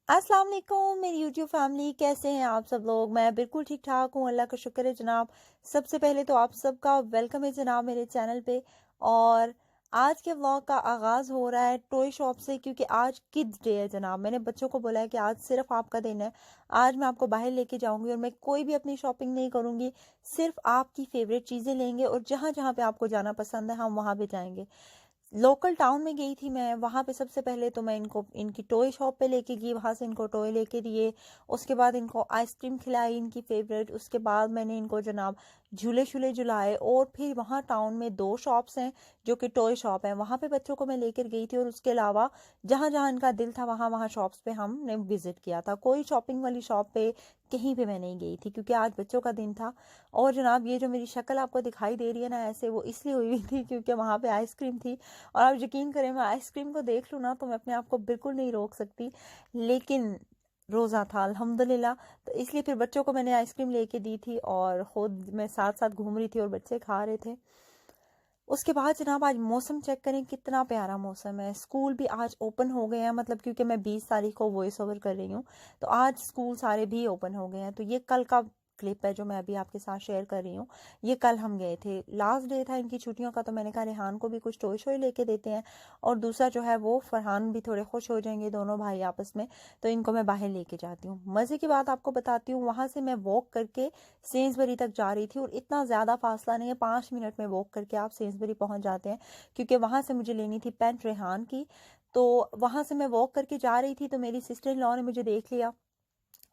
अस्सलाम वालेकुम मेरी यूट्यूब फैमिली, कैसे हैं आप सब लोग। मैं बिल्कुल ठीक ठाक हूँ, अल्लाह का शुक्र है जनाब। सबसे पहले तो आप सबका वेलकम है जनाब मेरे चैनल पे। और आज के व्लॉग का आगाज़ हो रहा है टॉय शॉप से, क्योंकि आज किड्स डे है जनाब। मैंने बच्चों को बोला है कि आज सिर्फ आपका दिन है। आज मैं आपको बाहर लेके जाऊंगी और मैं कोई भी अपनी शॉपिंग नहीं करूंगी, सिर्फ आपकी फेवरेट चीज़ें लेंगे और जहाँ जहाँ पे आपको जाना पसंद है हम वहाँ पे जाएंगे। लोकल टाउन में गई थी मैं, वहाँ पे सबसे पहले तो मैं इनको इनकी टॉय शॉप पे लेके गई, वहाँ से इनको टॉय लेके दिए। उसके बाद इनको आइसक्रीम खिलाई इनकी फेवरेट। उसके बाद मैंने इनको जनाब झूले शूले झुलाए। और फिर वहाँ टाउन में दो शॉप्स हैं जो कि टॉय शॉप हैं, वहाँ पे बच्चों को मैं लेकर गई थी। और उसके अलावा जहाँ जहाँ इनका दिल था वहाँ वहाँ शॉप्स पे हमने विजिट किया था। कोई शॉपिंग वाली शॉप पे कहीं पे मैं नहीं गई थी, क्योंकि आज बच्चों का दिन था। और जनाब ये जो मेरी शक्ल आपको दिखाई दे रही है ना ऐसे, वो इसलिए हुई हुई थी क्योंकि वहाँ पे आइसक्रीम थी। और आप यकीन करें, मैं आइसक्रीम को देख लूँ ना तो मैं अपने आप को बिल्कुल नहीं रोक सकती। लेकिन रोज़ा था अल्हम्दुलिल्लाह, तो इसलिए फिर बच्चों को मैंने आइसक्रीम लेके दी थी और खुद मैं साथ साथ घूम रही थी और बच्चे खा रहे थे। उसके बाद जनाब आज मौसम चेक करें, कितना प्यारा मौसम है। स्कूल भी आज ओपन हो गए हैं, मतलब क्योंकि मैं 20 तारीख को वॉइस ओवर कर रही हूँ, तो आज स्कूल सारे भी ओपन हो गए हैं। तो ये कल का क्लिप है जो मैं अभी आपके साथ शेयर कर रही हूँ। ये कल हम गए थे, लास्ट डे था इनकी छुट्टियों का, तो मैंने कहा रेहान को भी कुछ टॉय शॉय लेके देते हैं। और दूसरा जो है वो फरहान भी थोड़े खुश हो जाएंगे, दोनों भाई आपस में। तो इनको मैं बाहर लेके जाती हूँ। मज़े की बात आपको बताती हूँ, वहाँ से मैं वॉक करके सेंसबरी तक जा रही थी। और इतना ज़्यादा फासला नहीं है, 5 मिनट में वॉक करके आप सेंसबरी पहुँच जाते हैं। क्योंकि वहाँ से मुझे लेनी थी पेंट रेहान की। तो वहाँ से मैं वॉक करके जा रही थी, तो मेरी सिस्टर इन लॉ ने मुझे देख लिया।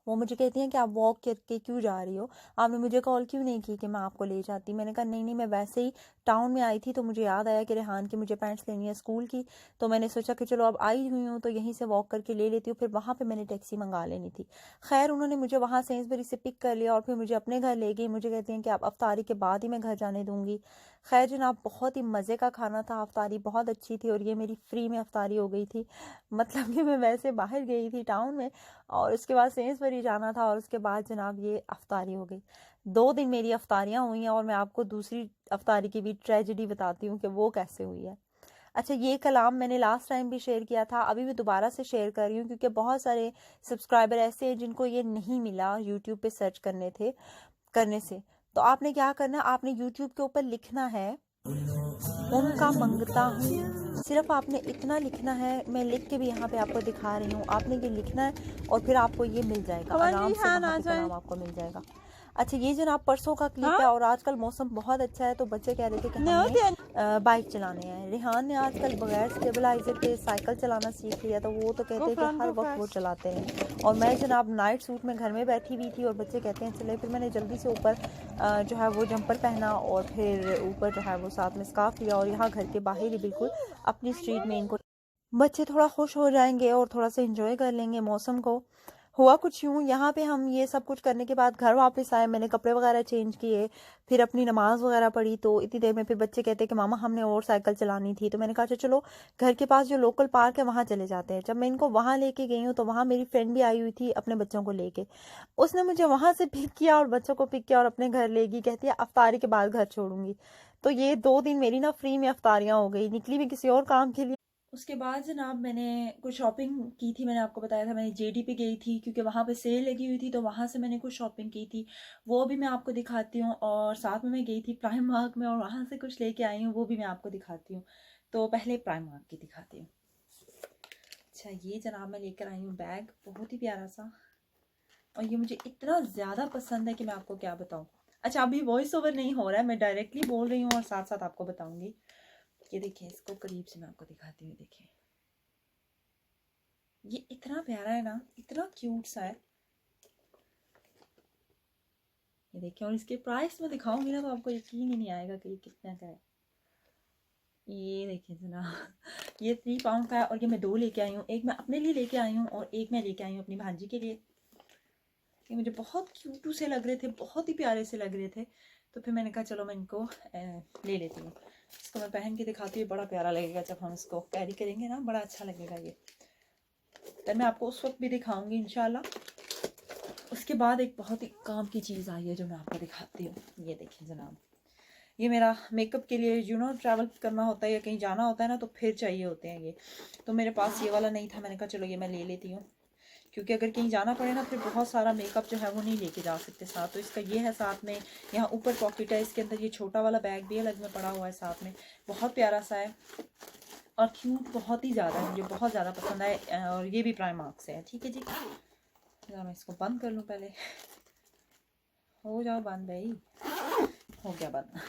वो मुझे कहती हैं कि आप वॉक करके क्यों जा रही हो, आपने मुझे कॉल क्यों नहीं की कि मैं आपको ले जाती। मैंने कहा नहीं नहीं, मैं वैसे ही टाउन में आई थी तो मुझे याद आया कि रेहान की मुझे पैंट्स लेनी है स्कूल की। तो मैंने सोचा कि चलो अब आई हुई हूँ तो यहीं से वॉक करके ले लेती हूँ, फिर वहाँ पे मैंने टैक्सी मंगा लेनी थी। खैर उन्होंने मुझे वहाँ सेंसबरी से पिक कर लिया और फिर मुझे अपने घर ले गई। मुझे कहती हैं कि आप अफ्तारी के बाद ही मैं घर जाने दूंगी। खैर जनाब बहुत ही मज़े का खाना था, अफ्तारी बहुत अच्छी थी और ये मेरी फ्री में अफ्तारी हो गई थी। मतलब कि मैं वैसे बाहर गई थी टाउन में और उसके बाद सेंसबरी जाना था और उसके बाद जनाब ये अफ्तारी हो गई। 2 दिन मेरी अफ्तारियाँ हुई हैं और मैं आपको दूसरी अफ्तारी की भी ट्रेजेडी बताती हूँ कि वो कैसे हुई है। अच्छा, ये कलाम मैंने लास्ट टाइम भी शेयर किया था, अभी भी दोबारा से शेयर कर रही हूँ क्योंकि बहुत सारे सब्सक्राइबर ऐसे हैं जिनको ये नहीं मिला यूट्यूब पे सर्च करने से। तो आपने क्या करना, आपने यूट्यूब के ऊपर लिखना है उनका मंगता हूँ। सिर्फ आपने इतना लिखना है, मैं लिख के भी यहाँ पे आपको दिखा रही हूँ। आपने ये लिखना है और फिर आपको ये मिल जाएगा, खबर आराम नहीं से है वहाँ ना पे जाए। कलाम आपको मिल जाएगा। अच्छा, ये जनाब परसों का क्लिप हाँ है और आजकल मौसम बहुत अच्छा है, तो बच्चे कह रहे थे कि नहीं हमने होती है। बाइक चलाने हैं। रेहान ने आजकल बगैर स्टेबलाइजर के साइकिल चलाना सीख लिया, तो वो तो कहते गो हैं कि फ्रंट हर गो वक्त वो फास्ट। चलाते हैं। और मैं जनाब नाइट सूट में घर में बैठी हुई थी और बच्चे कहते हैं चले, फिर मैंने जल्दी से ऊपर जो है वो जंपर पहना और फिर ऊपर जो है वो साथ में स्कार्फ लिया और यहाँ घर के बाहर ही बिल्कुल अपनी स्ट्रीट में इनको, बच्चे थोड़ा खुश हो जाएंगे और थोड़ा सा एंजॉय कर लेंगे मौसम को। हुआ कुछ यूँ, यहाँ पे हम ये सब कुछ करने के बाद घर वापस आए, मैंने कपड़े वगैरह चेंज किए, फिर अपनी नमाज वगैरह पढ़ी। तो इतनी देर में फिर बच्चे कहते हैं कि मामा हमने और साइकिल चलानी थी। तो मैंने कहा अच्छा चलो घर के पास जो लोकल पार्क है वहाँ चले जाते हैं। जब मैं इनको वहाँ लेके गई हूँ तो वहाँ मेरी फ्रेंड भी आई हुई थी अपने बच्चों को लेके। उसने मुझे वहाँ से पिक किया और बच्चों को पिक किया और अपने घर ले गई, कहती है अफ्तारी के बाद घर छोड़ूंगी। तो ये 2 दिन मेरी ना फ्री में अफ्तारियाँ हो गई, निकली भी किसी और काम के लिए। उसके बाद जनाब मैंने कुछ शॉपिंग की थी, मैंने आपको बताया था मैंने जेडी पे गई थी क्योंकि वहाँ पे सेल लगी हुई थी, तो वहाँ से मैंने कुछ शॉपिंग की थी, वो भी मैं आपको दिखाती हूँ। और साथ में मैं गई थी प्राइम मार्क में और वहाँ से कुछ लेके आई हूँ, वो भी मैं आपको दिखाती हूँ। तो पहले प्राइम मार्क की दिखाती हूँ। अच्छा, ये जनाब मैं लेकर आई हूँ बैग, बहुत ही प्यारा सा, और ये मुझे इतना ज़्यादा पसंद है कि मैं आपको क्या बताऊँ। अच्छा, अभी वॉइस ओवर नहीं हो रहा है, मैं डायरेक्टली बोल रही हूँ और साथ साथ आपको बताऊँगी। ये देखिए, इसको करीब से मैं आपको दिखाती हूँ, देखिए ये इतना प्यारा है ना, इतना क्यूट सा है। ये देखिए, और इसके प्राइस में दिखाऊंगी ना तो आपको यकीन ही नहीं आएगा कि ये कितना का है। ये देखिए जनाब ये 3 पाउंड का है और ये मैं 2 लेके आई हूँ, एक मैं अपने लिए लेके आई हूँ और एक मैं लेके आई हूँ अपनी भांजी के लिए। ये मुझे बहुत क्यूट से लग रहे थे, बहुत ही प्यारे से लग रहे थे, तो फिर मैंने कहा चलो मैं इनको ले लेती हूँ। इसको मैं पहन के दिखाती हूँ, बड़ा प्यारा लगेगा जब हम इसको कैरी करेंगे ना, बड़ा अच्छा लगेगा ये। तो मैं आपको उस वक्त भी दिखाऊंगी इंशाल्लाह। उसके बाद एक बहुत ही काम की चीज़ आई है जो मैं आपको दिखाती हूँ। ये देखिए जनाब, ये मेरा मेकअप के लिए ट्रैवल करना होता है या कहीं जाना होता है ना, तो फिर चाहिए होते हैं ये। तो मेरे पास ये वाला नहीं था, मैंने कहा चलो ये मैं ले लेती हूँ क्योंकि अगर कहीं जाना पड़े ना फिर बहुत सारा मेकअप जो है वो नहीं लेके जा सकते साथ। तो इसका ये है साथ में, यहाँ ऊपर पॉकेट है, इसके अंदर ये छोटा वाला बैग भी अलग में पड़ा हुआ है साथ में, बहुत प्यारा सा है और क्यूट बहुत ही ज़्यादा है, मुझे बहुत ज़्यादा पसंद आए। और ये भी प्राइमार्क से है। ठीक है जी, जरा मैं इसको बंद कर लूँ पहले। हो जाओ बंद भाई, हो गया बंद।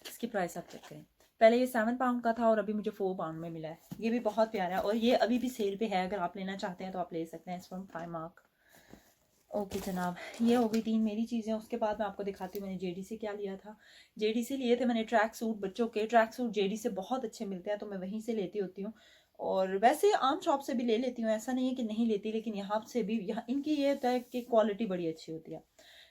इसकी प्राइस आप चेक करें, पहले ये 7 पाउंड का था और अभी मुझे 4 पाउंड में मिला है। ये भी बहुत प्यारा है और ये अभी भी सेल पे है, अगर आप लेना चाहते हैं तो आप ले सकते हैं। इस फ्रॉम प्राइमार्क। ओके जनाब, ये हो गई 3 मेरी चीज़ें। उसके बाद मैं आपको दिखाती हूँ मैंने जेडी से क्या लिया था। जेडी से लिए थे मैंने ट्रैक सूट, बच्चों के ट्रैक सूट जेडी से बहुत अच्छे मिलते हैं तो मैं वहीं से लेती होती हूँ। और वैसे आम शॉप से भी ले लेती हूँ, ऐसा नहीं है कि नहीं लेती, लेकिन यहाँ से भी, यहाँ इनकी ये होता है कि क्वालिटी बड़ी अच्छी होती है।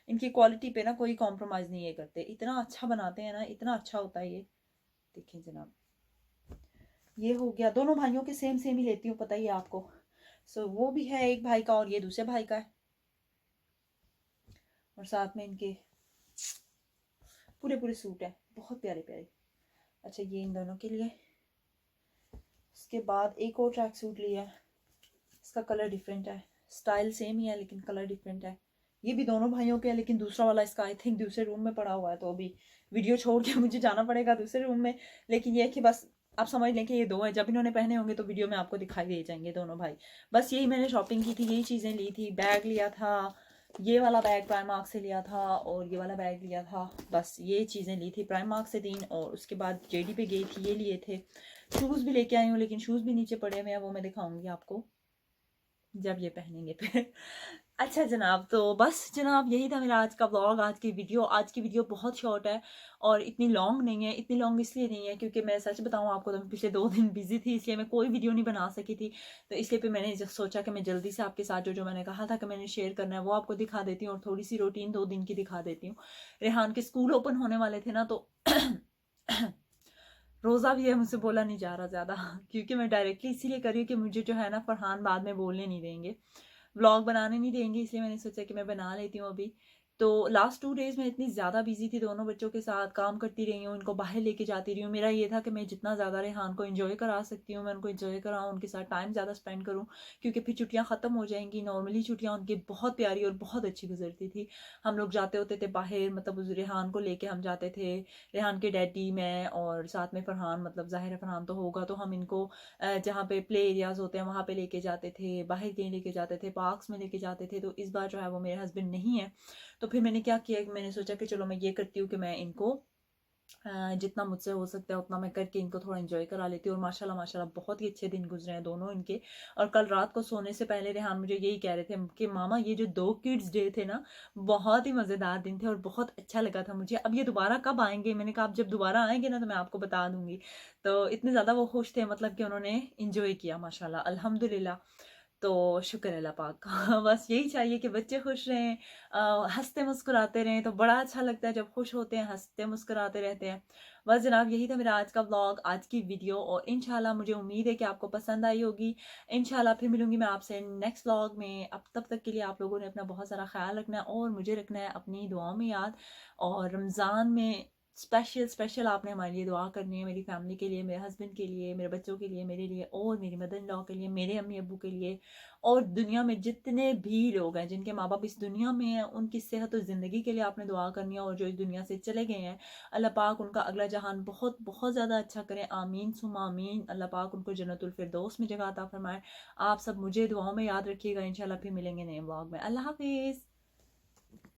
इनकी क्वालिटी पे ना कोई कॉम्प्रोमाइज़ नहीं ये करते, इतना अच्छा बनाते हैं ना, इतना अच्छा होता है ये। देखिए जनाब, ये हो गया। दोनों भाइयों के सेम सेम ही लेती हूँ, पता ही है आपको। सो वो भी है एक भाई का और ये दूसरे भाई का है। और साथ में इनके पूरे पूरे सूट है, बहुत प्यारे प्यारे। अच्छा, ये इन दोनों के लिए। उसके बाद एक और ट्रैक सूट लिया है, इसका कलर डिफरेंट है, स्टाइल सेम ही है लेकिन कलर डिफरेंट है। ये भी दोनों भाइयों के है, लेकिन दूसरा वाला इसका आई थिंक दूसरे रूम में पड़ा हुआ है, तो अभी वीडियो छोड़ के मुझे जाना पड़ेगा दूसरे रूम में। लेकिन ये है कि बस आप समझ लें कि ये दो है, जब इन्होंने पहने होंगे तो वीडियो में आपको दिखाई दे जाएंगे दोनों भाई। बस यही मैंने शॉपिंग की थी, यही चीज़ें ली थी। बैग लिया था, ये वाला बैग प्राइमार्क से लिया था और ये वाला बैग लिया था। बस ये चीज़ें ली थी प्राइमार्क से 3। और उसके बाद जेडी पे गई थी, ये लिए थे। शूज़ भी लेके आई हूँ, लेकिन शूज़ भी नीचे पड़े हुए हैं, वो मैं दिखाऊंगी आपको जब ये पहनेंगे फिर। अच्छा जनाब, तो बस जनाब यही था मेरा आज का व्लॉग, आज की वीडियो। आज की वीडियो बहुत शॉर्ट है और इतनी लॉन्ग नहीं है। इतनी लॉन्ग इसलिए नहीं है क्योंकि मैं सच बताऊं आपको तो मैं पिछले 2 दिन बिजी थी, इसलिए मैं कोई वीडियो नहीं बना सकी थी। तो इसलिए फिर मैंने सोचा कि मैं जल्दी से आपके साथ जो जो मैंने कहा था कि मैंने शेयर करना है वो आपको दिखा देती हूँ और थोड़ी सी रूटीन 2 दिन की दिखा देती हूँ। रेहान के स्कूल ओपन होने वाले थे ना, तो रोज़ा भी है, मुझसे बोला नहीं जा रहा ज़्यादा क्योंकि मैं डायरेक्टली इसीलिए कर रही हूँ कि मुझे जो है ना फरहान बाद में बोलने नहीं देंगे, व्लॉग बनाने नहीं देंगे, इसलिए मैंने सोचा कि मैं बना लेती हूँ अभी। तो लास्ट 2 डेज़ में इतनी ज़्यादा बिजी थी, दोनों बच्चों के साथ काम करती रही हूँ, इनको बाहर लेके जाती रही हूँ। मेरा ये था कि मैं जितना ज़्यादा रेहान को एंजॉय करा सकती हूँ मैं उनको एंजॉय कराऊँ, उनके साथ टाइम ज़्यादा स्पेंड करूँ, क्योंकि फिर छुट्टियाँ ख़त्म हो जाएंगी। नॉर्मली छुट्टियाँ उनकी बहुत प्यारी और बहुत अच्छी गुजरती थी। हम लोग जाते होते थे बाहर, मतलब उस रेहान को लेके हम जाते थे, रेहान के डैडी, मैं और साथ में फरहान, मतलब ज़ाहिर है फरहान तो होगा, तो हम इनको जहाँ पे प्ले एरियाज होते हैं वहाँ पे लेके जाते थे, बाहर कहीं लेके जाते थे, पार्क्स में लेके जाते थे। तो इस बार जो है वो मेरे हस्बैंड नहीं है, तो फिर मैंने क्या किया, मैंने सोचा कि चलो मैं ये करती हूँ कि मैं इनको जितना मुझसे हो सकता है उतना मैं करके इनको थोड़ा एंजॉय करा लेती हूँ। और माशाल्लाह माशाल्लाह बहुत ही अच्छे दिन गुजरे हैं दोनों इनके। और कल रात को सोने से पहले रेहान मुझे यही कह रहे थे कि मामा ये जो 2 किड्स डे थे ना, बहुत ही मज़ेदार दिन थे और बहुत अच्छा लगा था मुझे। अब ये दोबारा कब आएंगे? मैंने कहा अब जब दोबारा आएंगे ना तो मैं आपको बता दूंगी। तो इतने ज़्यादा वो खुश थे, मतलब कि उन्होंने इंजॉय किया माशाल्लाह अल्हम्दुलिल्लाह। तो शुक्र है अल्लाह पाक का बस यही चाहिए कि बच्चे खुश रहें, हंसते मुस्कुराते रहें, तो बड़ा अच्छा लगता है जब खुश होते हैं, हंसते मुस्कुराते रहते हैं। बस जनाब यही था मेरा आज का व्लॉग, आज की वीडियो। और इंशाल्लाह मुझे उम्मीद है कि आपको पसंद आई होगी। इंशाल्लाह फिर मिलूंगी मैं आपसे नेक्स्ट व्लॉग में। अब तब तक के लिए आप लोगों ने अपना बहुत सारा ख्याल रखना है और मुझे रखना है अपनी दुआओं में याद। और रमज़ान में स्पेशल स्पेशल आपने हमारे लिए दुआ करनी है, मेरी फैमिली के लिए, मेरे हस्बैंड के लिए, मेरे बच्चों के लिए, मेरे लिए और मेरी मदर इन लॉ के लिए, मेरे अम्मी अब्बू के लिए, और दुनिया में जितने भी लोग हैं जिनके माँ बाप इस दुनिया में हैं उनकी सेहत और ज़िंदगी के लिए आपने दुआ करनी है। और जो इस दुनिया से चले गए हैं, अल्लाह पाक उनका अगला जहान बहुत बहुत ज़्यादा अच्छा करें, आमीन सुम्मा आमीन। अल्लाह पाक उनको जन्नतुल फिरदौस में जगह अता फरमाए। आप सब मुझे दुआओं में याद रखिएगा। इंशाल्लाह फिर मिलेंगे नए व्लॉग में। अल्लाह हाफिज़।